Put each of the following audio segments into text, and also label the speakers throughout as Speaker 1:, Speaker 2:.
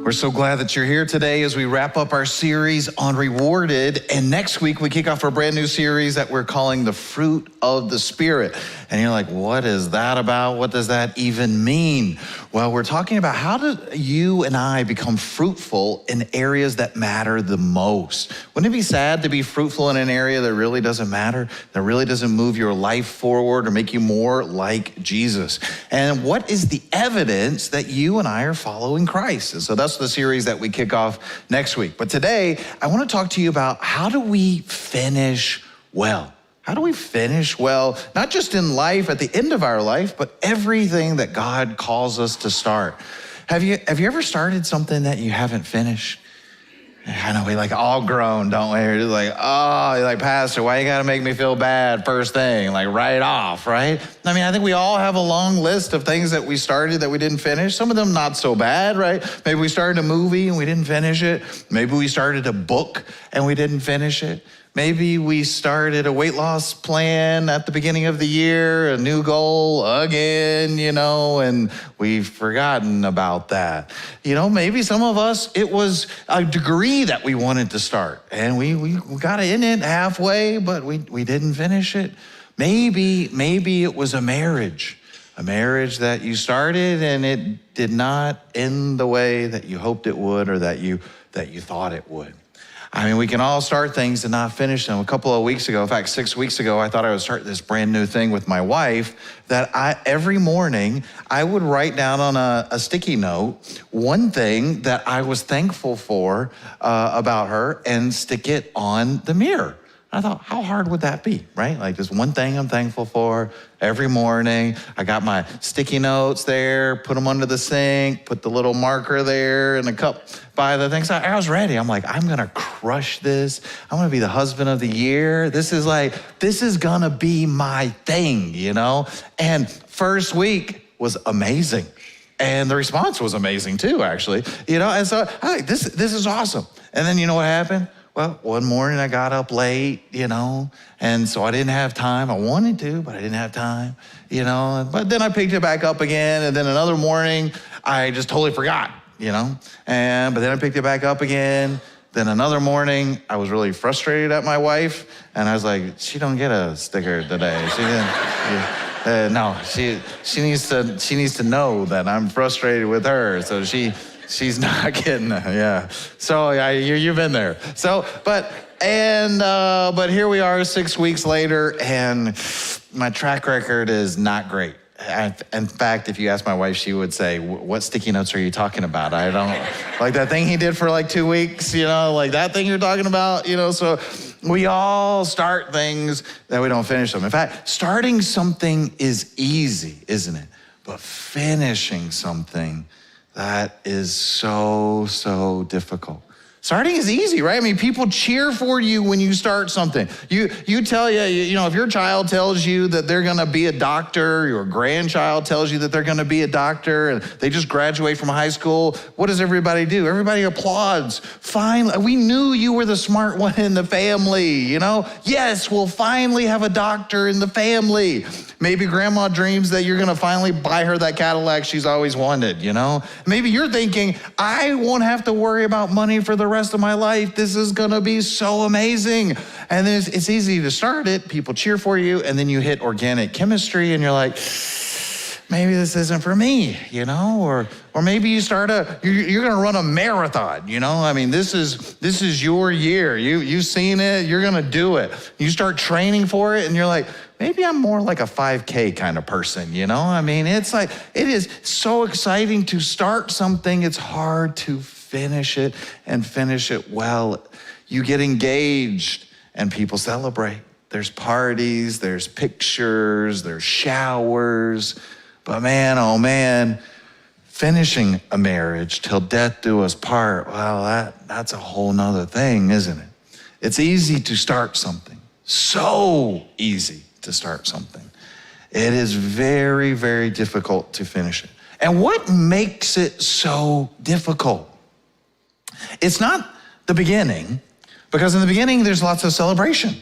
Speaker 1: We're so glad that you're here today as we wrap up our series on Rewarded. And next week, we kick off our brand new series that we're calling The Fruit of the Spirit. And you're like, what is that about? What does that even mean? Well, we're talking about how do you and I become fruitful in areas that matter the most. Wouldn't it be sad to be fruitful in an area that really doesn't matter, that really doesn't move your life forward or make you more like Jesus? And what is the evidence that you and I are following Christ? And so that's the series that we kick off next week. But today, I want to talk to you about how do we finish well? How do we finish well, not just in life, at the end of our life, but everything that God calls us to start? Have you ever started something that you haven't finished? I know we like all grown, don't we? We're just like, oh, you're like, Pastor, why you gotta make me feel bad first thing, like right off, right? I mean, I think we all have a long list of things that we started that we didn't finish. Some of them not so bad, right? Maybe we started a movie and we didn't finish it. Maybe we started a book and we didn't finish it. Maybe we started a weight loss plan at the beginning of the year, a new goal again, and we've forgotten about that. Maybe some of us, it was a degree that we wanted to start and we got in it halfway, but we didn't finish it. Maybe it was a marriage that you started and it did not end the way that you hoped it would or that you thought it would. I mean, we can all start things and not finish them. A couple of weeks ago, in fact, 6 weeks ago, I thought I would start this brand new thing with my wife that every morning I would write down on a sticky note one thing that I was thankful for about her and stick it on the mirror. I thought, how hard would that be, right? Like this one thing I'm thankful for every morning. I got my sticky notes there, put them under the sink, put the little marker there and a cup by the thing. So I was ready. I'm like, I'm gonna crush this. I'm gonna be the husband of the year. This is gonna be my thing, And first week was amazing. And the response was amazing too, actually. And so this is awesome. And then you know what happened? Well, one morning I got up late, and so I didn't have time. I wanted to, but I didn't have time, But then I picked it back up again, and then another morning I just totally forgot, But then I picked it back up again. Then another morning I was really frustrated at my wife, and I was like, she don't get a sticker today. She didn't. No, she needs to know that I'm frustrated with her, so she's not getting it, yeah. So you've been there. So, but here we are 6 weeks later, and my track record is not great. In fact, if you ask my wife, she would say, what sticky notes are you talking about? I don't, like that thing he did for like 2 weeks, like that thing you're talking about, So we all start things that we don't finish them. In fact, starting something is easy, isn't it? But finishing something, that is so difficult. Starting is easy, right? I mean, people cheer for you when you start something. You tell if your child tells you that they're gonna be a doctor, your grandchild tells you that they're gonna be a doctor, and they just graduate from high school, what does everybody do? Everybody applauds. Finally, we knew you were the smart one in the family, Yes, we'll finally have a doctor in the family. Maybe grandma dreams that you're gonna finally buy her that Cadillac she's always wanted, Maybe you're thinking, I won't have to worry about money for the rest of my life. This is gonna be so amazing. And then it's easy to start it. People cheer for you, and then you hit organic chemistry, and you're like, maybe this isn't for me, Or maybe you start you're gonna run a marathon, I mean, this is your year. You've seen it, you're gonna do it. You start training for it, and you're like, maybe I'm more like a 5K kind of person, I mean, it's like, it is so exciting to start something. It's hard to finish it and finish it well. You get engaged and people celebrate. There's parties, there's pictures, there's showers. But man, oh man, finishing a marriage till death do us part, well, that's a whole nother thing, isn't it? It's easy to start something. So easy to start something. It is very, very difficult to finish it. And what makes it so difficult? It's not the beginning, because in the beginning, there's lots of celebration.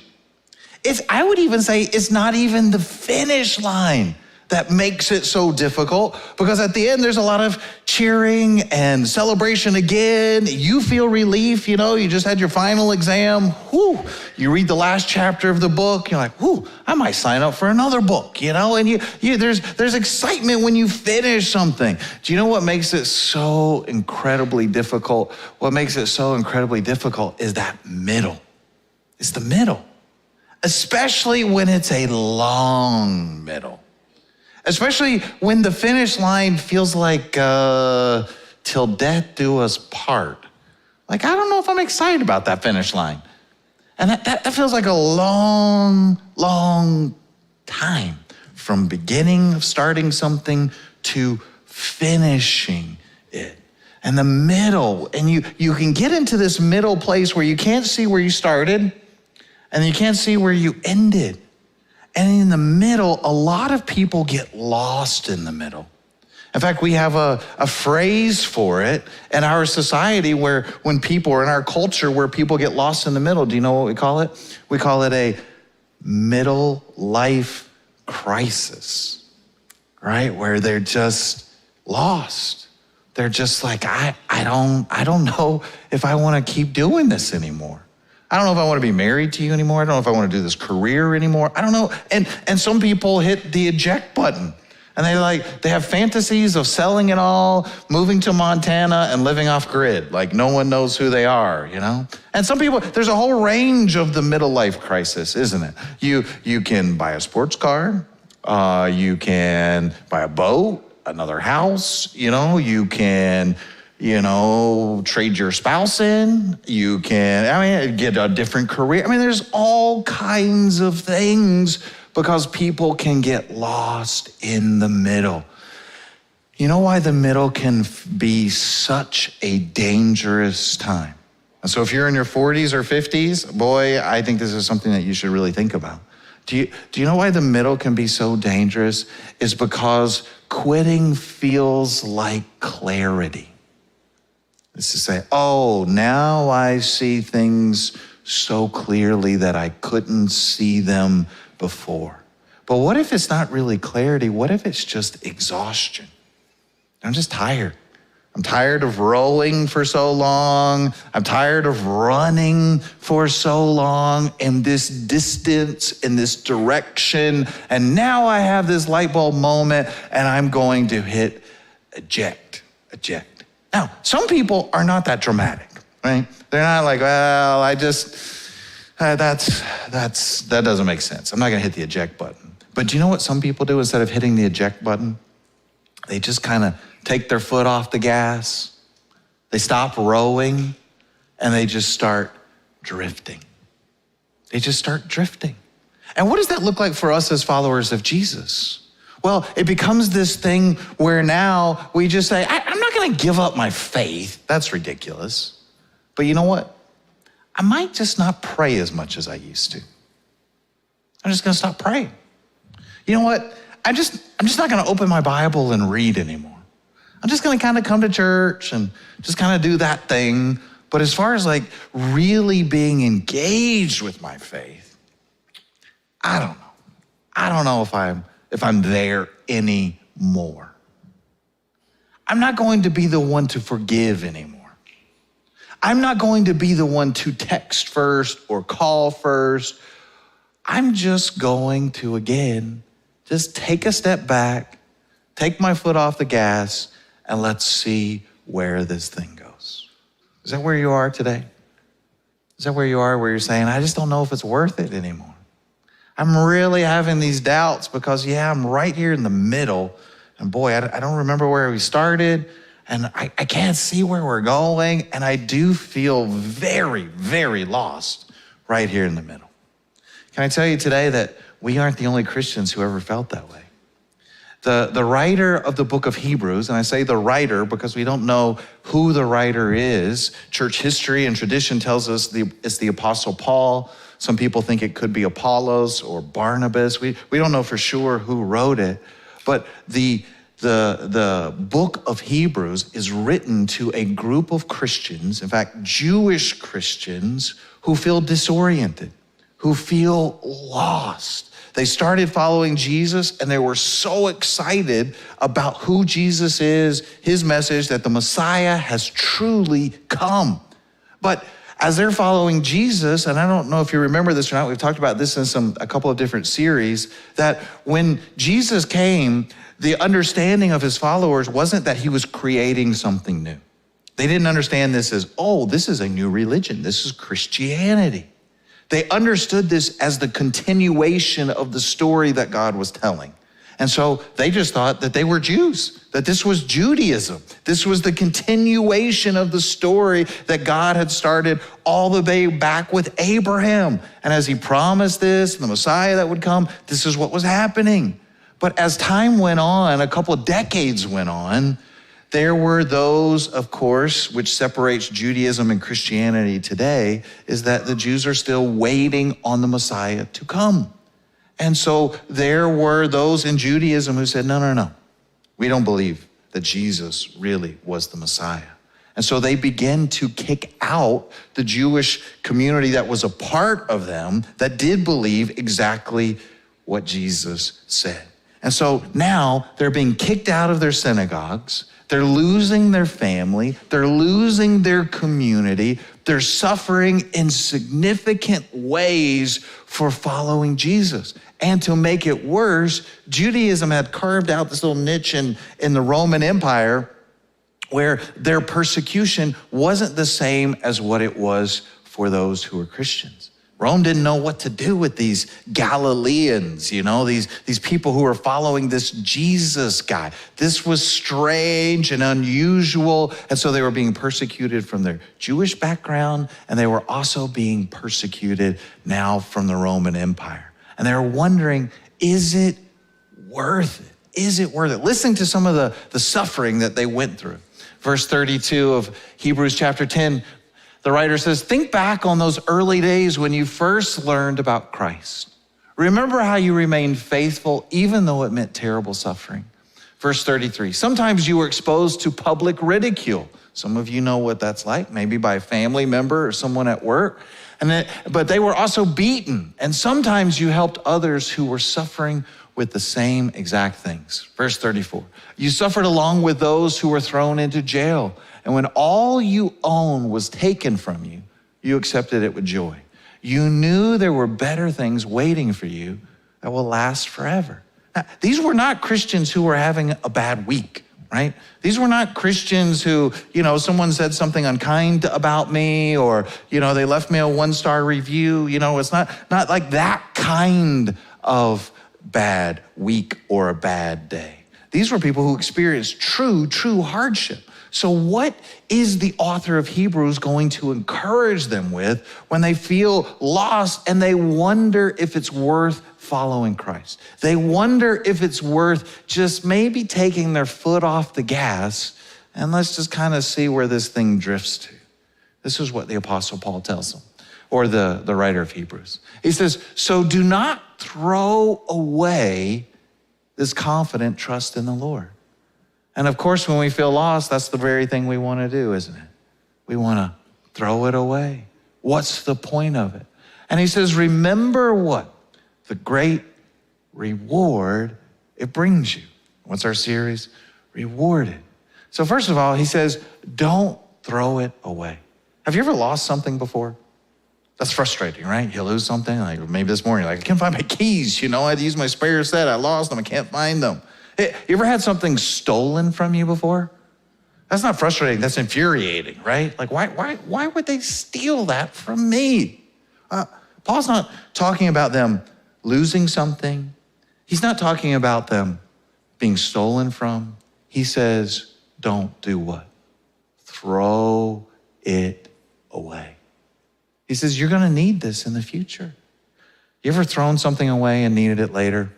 Speaker 1: I would even say it's not even the finish line that makes it so difficult, because at the end there's a lot of cheering and celebration again. You feel relief, you just had your final exam. Whew. You read the last chapter of the book, you're like, whew, I might sign up for another book, and there's excitement when you finish something. Do you know what makes it so incredibly difficult? What makes it so incredibly difficult is that middle. It's the middle, especially when it's a long middle. Especially when the finish line feels like till death do us part. Like, I don't know if I'm excited about that finish line. And that feels like a long, long time from beginning of starting something to finishing it. And the middle, and you can get into this middle place where you can't see where you started and you can't see where you ended. And in the middle, a lot of people get lost in the middle. In fact, we have a phrase for it in our society where when people, or in our culture, where people get lost in the middle. Do you know what we call it? We call it a middle life crisis, right? Where they're just lost. They're just like, I don't know if I want to keep doing this anymore. I don't know if I want to be married to you anymore. I don't know if I want to do this career anymore. I don't know. And some people hit the eject button, and they have fantasies of selling it all, moving to Montana and living off grid. Like no one knows who they are, And some people, there's a whole range of the middle life crisis, isn't it? You can buy a sports car. You can buy a boat, another house, you can trade your spouse in. You can, get a different career. There's all kinds of things because people can get lost in the middle. You know why the middle can be such a dangerous time? And so if you're in your 40s or 50s, boy, I think this is something that you should really think about. Do you know why the middle can be so dangerous? It's because quitting feels like clarity. It's to say, oh, now I see things so clearly that I couldn't see them before. But what if it's not really clarity? What if it's just exhaustion? I'm just tired. I'm tired of rowing for so long. I'm tired of running for so long in this distance, in this direction. And now I have this light bulb moment and I'm going to hit eject. Now, some people are not that dramatic, right? They're not like, well, that doesn't make sense. I'm not gonna hit the eject button. But do you know what some people do instead of hitting the eject button? They just kind of take their foot off the gas. They stop rowing and they just start drifting. They just start drifting. And what does that look like for us as followers of Jesus? Well, it becomes this thing where now we just say, I'm not gonna give up my faith. That's ridiculous. But you know what? I might just not pray as much as I used to. I'm just gonna stop praying. You know what? I'm just not gonna open my Bible and read anymore. I'm just gonna kind of come to church and just kind of do that thing. But as far as like really being engaged with my faith, I don't know. I don't know if I'm there anymore. I'm not going to be the one to forgive anymore. I'm not going to be the one to text first or call first. I'm just going to, again, just take a step back, take my foot off the gas, and let's see where this thing goes. Is that where you are today? Is that where you are, where you're saying, I just don't know if it's worth it anymore? I'm really having these doubts because, I'm right here in the middle. And boy, I don't remember where we started. And I can't see where we're going. And I do feel very, very lost right here in the middle. Can I tell you today that we aren't the only Christians who ever felt that way? The writer of the book of Hebrews, and I say the writer because we don't know who the writer is. Church history and tradition tells us it's the Apostle Paul. Some people think it could be Apollos or Barnabas. We don't know for sure who wrote it, but the book of Hebrews is written to a group of Christians, in fact, Jewish Christians who feel disoriented, who feel lost. They started following Jesus and they were so excited about who Jesus is, his message that the Messiah has truly come. But as they're following Jesus, and I don't know if you remember this or not, we've talked about this in a couple of different series, that when Jesus came, the understanding of his followers wasn't that he was creating something new. They didn't understand this as, oh, this is a new religion. This is Christianity. They understood this as the continuation of the story that God was telling. And so they just thought that they were Jews, that this was Judaism. This was the continuation of the story that God had started all the way back with Abraham. And as he promised this, the Messiah that would come, this is what was happening. But as time went on, a couple of decades went on, there were those, of course, which separates Judaism and Christianity today, is that the Jews are still waiting on the Messiah to come. And so there were those in Judaism who said, no, we don't believe that Jesus really was the Messiah. And so they began to kick out the Jewish community that was a part of them that did believe exactly what Jesus said. And so now they're being kicked out of their synagogues. They're losing their family. They're losing their community. They're suffering in significant ways for following Jesus. And to make it worse, Judaism had carved out this little niche in the Roman Empire where their persecution wasn't the same as what it was for those who were Christians. Rome didn't know what to do with these Galileans, these people who were following this Jesus guy. This was strange and unusual. And so they were being persecuted from their Jewish background, and they were also being persecuted now from the Roman Empire. And they were wondering, is it worth it? Is it worth it? Listen to some of the suffering that they went through. Verse 32 of Hebrews chapter 10, the writer says, think back on those early days when you first learned about Christ. Remember how you remained faithful even though it meant terrible suffering. Verse 33, sometimes you were exposed to public ridicule. Some of you know what that's like, maybe by a family member or someone at work. But they were also beaten. And sometimes you helped others who were suffering with the same exact things. Verse 34, you suffered along with those who were thrown into jail. And when all you own was taken from you, you accepted it with joy. You knew there were better things waiting for you that will last forever. Now, these were not Christians who were having a bad week, right? These were not Christians who, someone said something unkind about me or, they left me a 1-star review. It's not like that kind of bad week or a bad day. These were people who experienced true hardship. So what is the author of Hebrews going to encourage them with when they feel lost and they wonder if it's worth following Christ? They wonder if it's worth just maybe taking their foot off the gas and let's just kind of see where this thing drifts to. This is what the Apostle Paul tells them, or the writer of Hebrews. He says, so do not throw away this confident trust in the Lord. And of course, when we feel lost, that's the very thing we want to do, isn't it? We want to throw it away. What's the point of it? And he says, remember what? The great reward it brings you. What's our series? Rewarded. So first of all, he says, don't throw it away. Have you ever lost something before? That's frustrating, right? You lose something, like maybe this morning, I can't find my keys, I had to use my spare set, I lost them, I can't find them. Hey, you ever had something stolen from you before? That's not frustrating, that's infuriating, right? Like why would they steal that from me? Paul's not talking about them losing something. He's not talking about them being stolen from. He says, don't do what? Throw it away. He says, you're gonna need this in the future. You ever thrown something away and needed it later?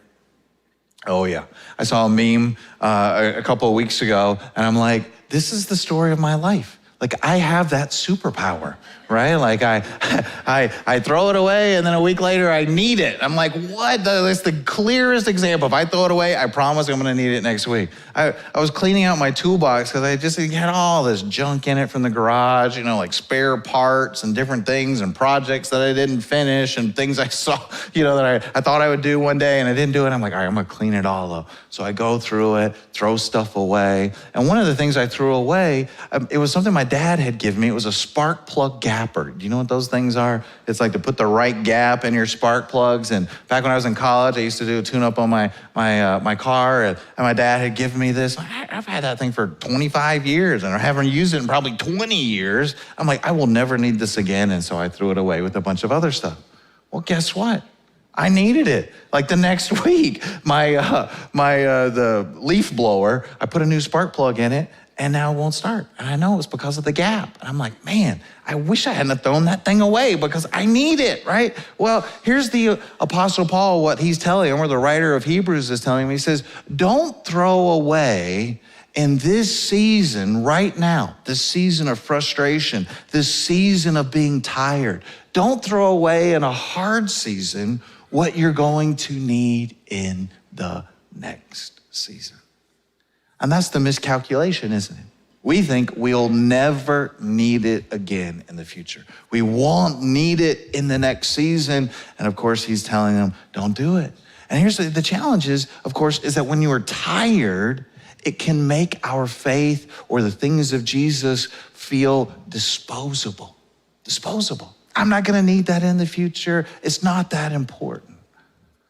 Speaker 1: Oh yeah, I saw a meme a couple of weeks ago and I'm like, this is the story of my life. Like I have that superpower, right? Like I throw it away and then a week later I need it. I'm like, what? That's the clearest example. If I throw it away, I promise I'm gonna need it next week. I was cleaning out my toolbox because I just had all this junk in it from the garage, like spare parts and different things and projects that I didn't finish and things I saw, that I thought I would do one day and I didn't do it. I'm like, all right, I'm gonna clean it all up. So I go through it, throw stuff away. And one of the things I threw away, it was something my dad had given me. It was a spark plug gapper. Do you know what those things are? It's like to put the right gap in your spark plugs. And back when I was in college, I used to do a tune-up on my car, and my dad had given me this. I've had that thing for 25 years, and I haven't used it in probably 20 years. I'm like, I will never need this again, and so I threw it away with a bunch of other stuff. Well, guess what? I needed it. Like the next week, the leaf blower, I put a new spark plug in it, and now it won't start. And I know it's because of the gap. And I'm like, man, I wish I hadn't thrown that thing away because I need it, right? Well, here's the Apostle Paul, what he's telling him, or the writer of Hebrews is telling him. He says, don't throw away in this season right now, this season of frustration, this season of being tired. Don't throw away in a hard season what you're going to need in the next season. And that's the miscalculation, isn't it? We think we'll never need it again in the future. We won't need it in the next season. And of course, he's telling them, don't do it. And here's the challenge is, of course, is that when you are tired, it can make our faith or the things of Jesus feel disposable. Disposable. I'm not gonna need that in the future. It's not that important.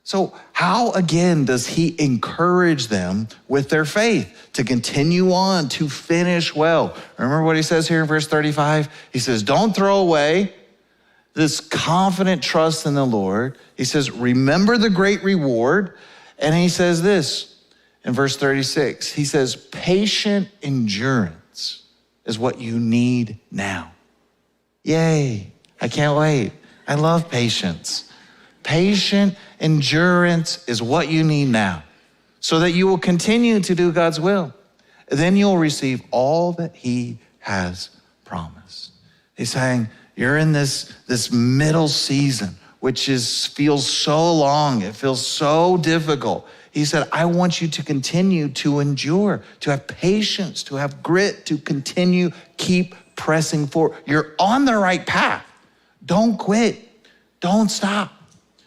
Speaker 1: So how, again, does he encourage them with their faith to continue on, to finish well? Remember what he says here in verse 35? He says, don't throw away this confident trust in the Lord. He says, remember the great reward. And he says this in verse 36. He says, patient endurance is what you need now. Yay, I can't wait. I love patience. Patient endurance is what you need now so that you will continue to do God's will. Then you'll receive all that he has promised. He's saying, you're in this middle season, which feels so long. It feels so difficult. He said, I want you to continue to endure, to have patience, to have grit, to continue, keep pressing forward. You're on the right path. Don't quit. Don't stop.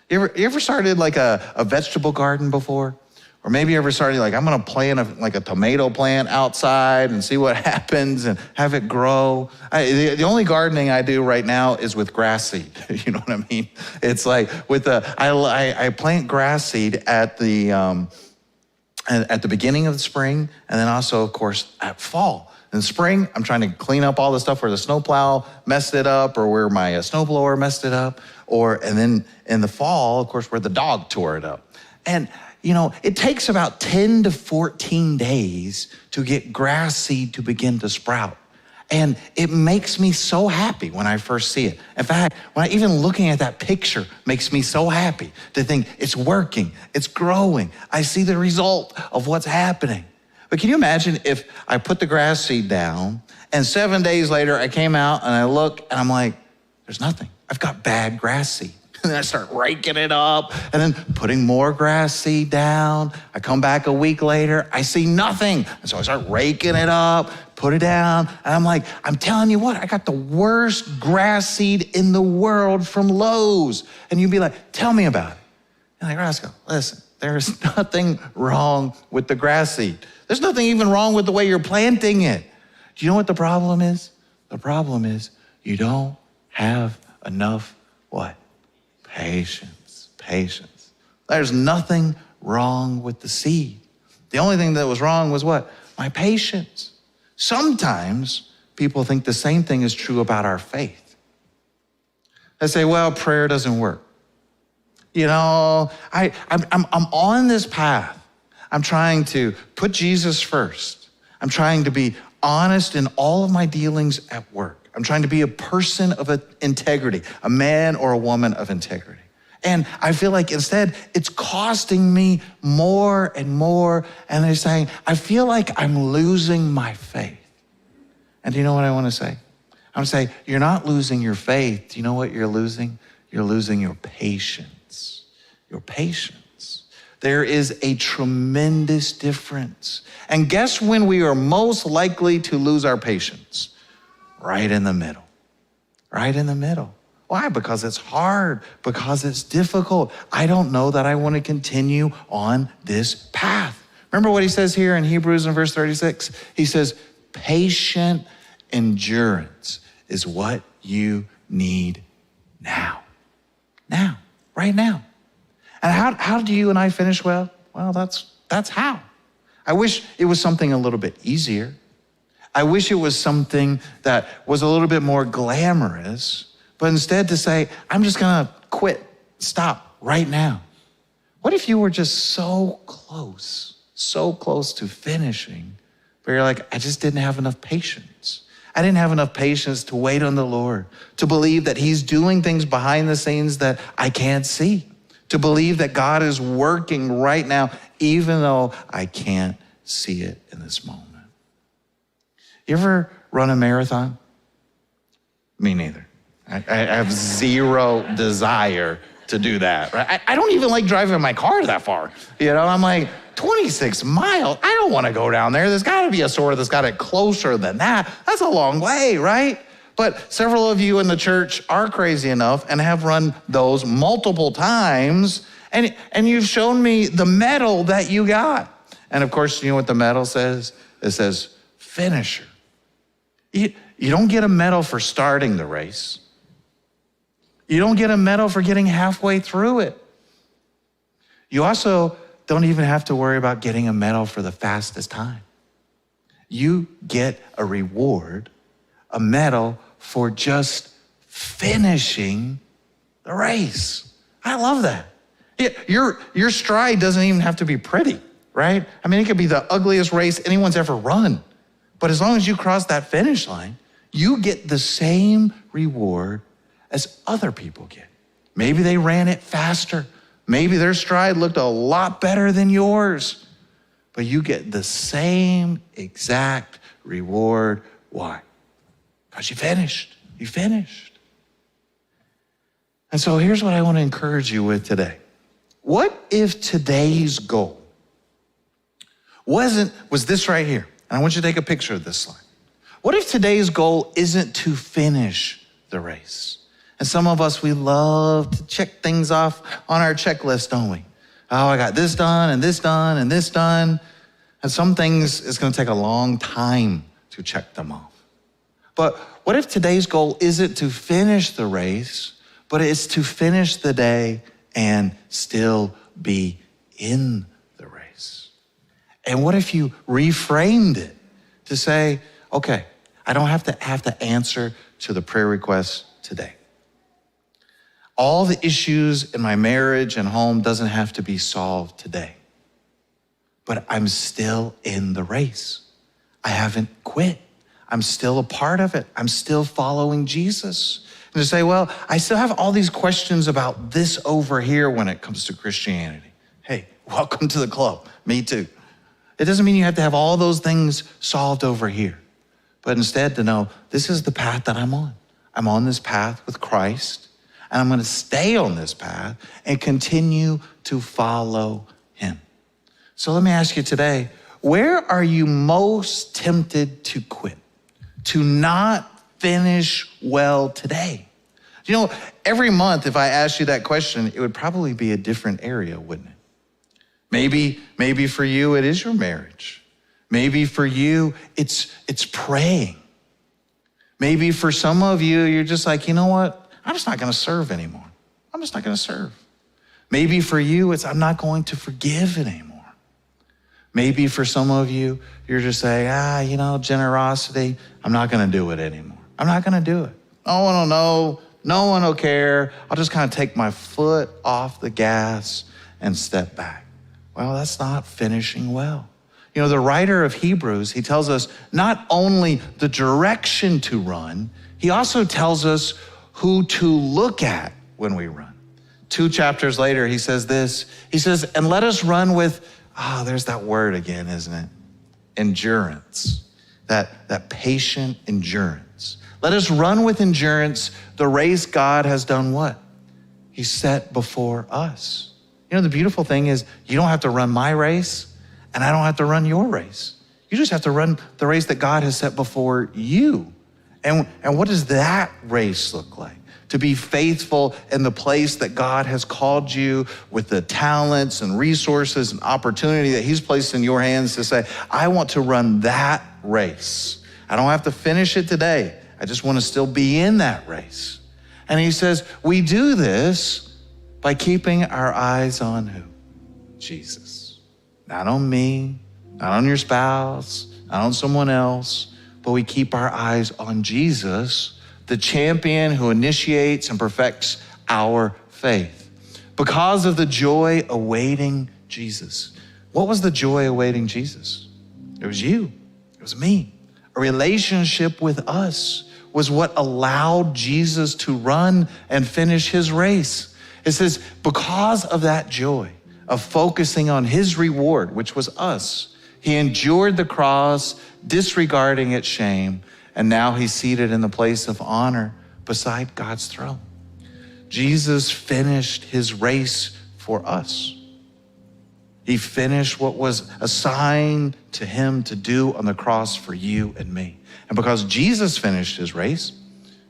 Speaker 1: You ever started like a vegetable garden before? Or maybe you ever started like, I'm gonna plant a tomato plant outside and see what happens and have it grow. The only gardening I do right now is with grass seed. You know what I mean? It's like I plant grass seed at the beginning of the spring, and then also, of course, at fall. In the spring, I'm trying to clean up all the stuff where the snowplow messed it up or where my snowblower messed it up. And then in the fall, of course, where the dog tore it up. And, it takes about 10 to 14 days to get grass seed to begin to sprout. And it makes me so happy when I first see it. In fact, even looking at that picture makes me so happy to think it's working, it's growing. I see the result of what's happening. But can you imagine if I put the grass seed down and 7 days later I came out and I look and I'm like, there's nothing. I've got bad grass seed. And then I start raking it up and then putting more grass seed down. I come back a week later, I see nothing. And so I start raking it up, put it down. And I'm like, I'm telling you what, I got the worst grass seed in the world from Lowe's. And you'd be like, tell me about it. And like, Roscoe, listen, there's nothing wrong with the grass seed. There's nothing even wrong with the way you're planting it. Do you know what the problem is? The problem is you don't have enough what? Patience. There's nothing wrong with the seed. The only thing that was wrong was what? My patience. Sometimes people think the same thing is true about our faith. They say, well, prayer doesn't work. I'm on this path. I'm trying to put Jesus first. I'm trying to be honest in all of my dealings at work. I'm trying to be a person of integrity, a man or a woman of integrity. And I feel like instead it's costing me more and more. And they're saying, I feel like I'm losing my faith. And do you know what I want to say? I want to say, you're not losing your faith. Do you know what you're losing? You're losing your patience. Your patience. There is a tremendous difference. And guess when we are most likely to lose our patience? Right in the middle. Right in the middle. Why? Because it's hard, because it's difficult. I don't know that I want to continue on this path. Remember what he says here in Hebrews in verse 36? He says, patient endurance is what you need now. Now, right now. And how do you and I finish well? Well, that's how. I wish it was something a little bit easier. I wish it was something that was a little bit more glamorous, but instead to say, I'm just gonna quit, stop right now. What if you were just so close to finishing, but you're like, I just didn't have enough patience. I didn't have enough patience to wait on the Lord, to believe that he's doing things behind the scenes that I can't see, to believe that God is working right now, even though I can't see it in this moment. You ever run a marathon? Me neither. I have zero desire to do that. Right? I don't even like driving my car that far. I'm like, 26 miles? I don't want to go down there. There's got to be a sort that's got it closer than that. That's a long way, right? But several of you in the church are crazy enough and have run those multiple times, and you've shown me the medal that you got. And of course, you know what the medal says? It says, finisher. You don't get a medal for starting the race. You don't get a medal for getting halfway through it. You also don't even have to worry about getting a medal for the fastest time. You get a reward, a medal for just finishing the race. I love that. Your stride doesn't even have to be pretty, right? I mean, it could be the ugliest race anyone's ever run. But as long as you cross that finish line, you get the same reward as other people get. Maybe they ran it faster. Maybe their stride looked a lot better than yours. But you get the same exact reward. Why? Because you finished. You finished. And so here's what I want to encourage you with today. What if today's goal was this right here? And I want you to take a picture of this slide. What if today's goal isn't to finish the race? And some of us, we love to check things off on our checklist, don't we? Oh, I got this done and this done and this done. And some things, it's gonna take a long time to check them off. But what if today's goal isn't to finish the race, but it's to finish the day and still be in the race? And what if you reframed it to say, okay, I don't have to answer to the prayer requests today. All the issues in my marriage and home doesn't have to be solved today. But I'm still in the race. I haven't quit. I'm still a part of it. I'm still following Jesus. And to say, well, I still have all these questions about this over here when it comes to Christianity. Hey, welcome to the club. Me too. It doesn't mean you have to have all those things solved over here, but instead to know this is the path that I'm on. I'm on this path with Christ, and I'm going to stay on this path and continue to follow him. So let me ask you today, where are you most tempted to quit, to not finish well today? You know, every month, if I asked you that question, it would probably be a different area, wouldn't it? Maybe for you, it is your marriage. Maybe for you, it's praying. Maybe for some of you, you're just like, you know what? I'm just not gonna serve anymore. I'm just not gonna serve. Maybe for you, it's I'm not going to forgive anymore. Maybe for some of you, you're just saying, generosity, I'm not gonna do it anymore. I'm not gonna do it. No one will know, no one will care. I'll just kind of take my foot off the gas and step back. Well, that's not finishing well. You know, the writer of Hebrews, he tells us not only the direction to run, he also tells us who to look at when we run. 2 chapters later, he says this. He says, and let us run with, there's that word again, isn't it? Endurance. that patient endurance. Let us run with endurance the race God has done what? He set before us. You know, the beautiful thing is you don't have to run my race, and I don't have to run your race. You just have to run the race that God has set before you. And what does that race look like? To be faithful in the place that God has called you with the talents and resources and opportunity that he's placed in your hands to say, I want to run that race. I don't have to finish it today. I just want to still be in that race. And he says, we do this by keeping our eyes on who? Jesus. Not on me, not on your spouse, not on someone else, but we keep our eyes on Jesus, the champion who initiates and perfects our faith. Because of the joy awaiting Jesus. What was the joy awaiting Jesus? It was you. It was me. A relationship with us was what allowed Jesus to run and finish his race. It says, because of that joy of focusing on his reward, which was us, he endured the cross, disregarding its shame, and now he's seated in the place of honor beside God's throne. Jesus finished his race for us. He finished what was assigned to him to do on the cross for you and me. And because Jesus finished his race,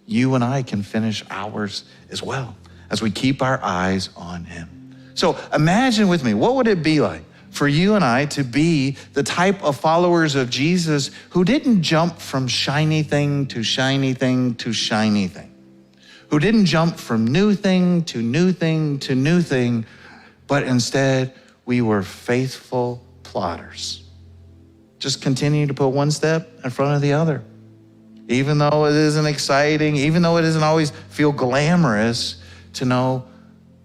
Speaker 1: you and I can finish ours as well as we keep our eyes on him. So imagine with me, what would it be like for you and I to be the type of followers of Jesus who didn't jump from shiny thing to shiny thing to shiny thing, who didn't jump from new thing to new thing to new thing, but instead we were faithful plodders. Just continue to put one step in front of the other. Even though it isn't exciting, even though it doesn't always feel glamorous, to know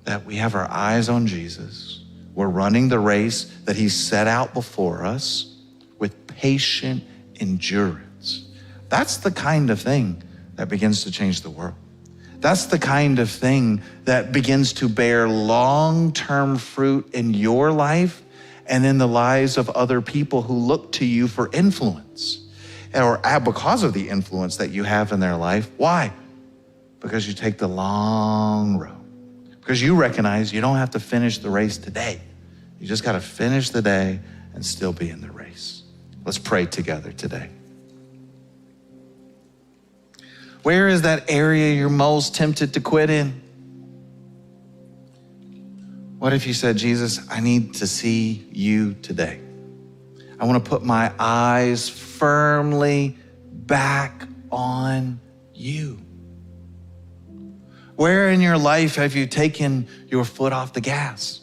Speaker 1: that we have our eyes on Jesus. We're running the race that he set out before us with patient endurance. That's the kind of thing that begins to change the world. That's the kind of thing that begins to bear long-term fruit in your life and in the lives of other people who look to you for influence, or because of the influence that you have in their life. Why? Because you take the long road. Because you recognize you don't have to finish the race today. You just got to finish the day and still be in the race. Let's pray together today. Where is that area you're most tempted to quit in? What if you said, Jesus, I need to see you today. I want to put my eyes firmly back on you. Where in your life have you taken your foot off the gas?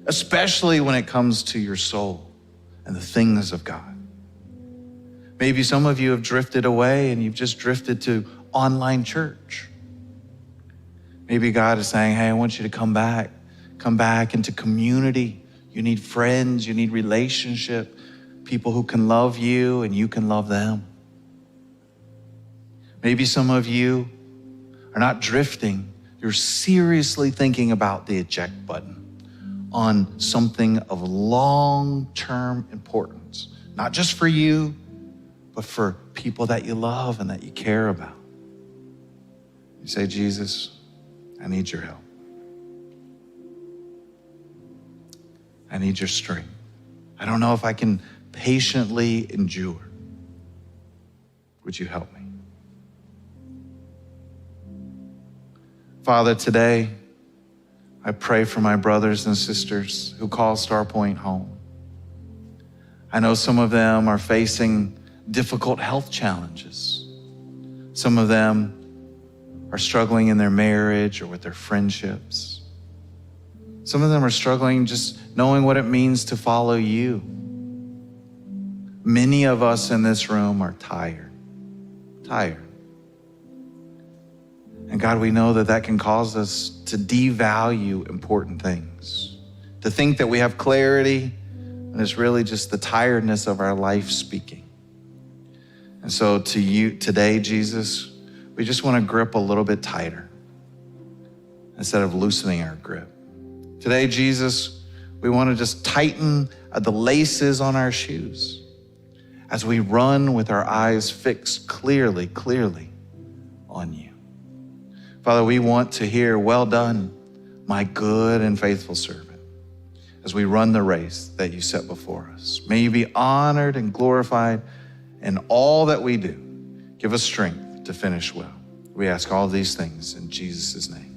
Speaker 1: Especially when it comes to your soul and the things of God. Maybe some of you have drifted away and you've just drifted to online church. Maybe God is saying, hey, I want you to come back into community. You need friends, you need relationship, people who can love you and you can love them. Maybe some of you are not drifting. You're seriously thinking about the eject button on something of long-term importance, not just for you, but for people that you love and that you care about. You say, Jesus, I need your help. I need your strength. I don't know if I can patiently endure. Would you help me? Father, today, I pray for my brothers and sisters who call Star Point home. I know some of them are facing difficult health challenges. Some of them are struggling in their marriage or with their friendships. Some of them are struggling just knowing what it means to follow you. Many of us in this room are tired. And God, we know that can cause us to devalue important things, to think that we have clarity, and it's really just the tiredness of our life speaking. And so to you today, Jesus, we just want to grip a little bit tighter instead of loosening our grip. Today, Jesus, we want to just tighten the laces on our shoes. as we run with our eyes fixed clearly on you. Father, we want to hear, well done, my good and faithful servant, as we run the race that you set before us. May you be honored and glorified in all that we do. Give us strength to finish well. We ask all these things in Jesus' name.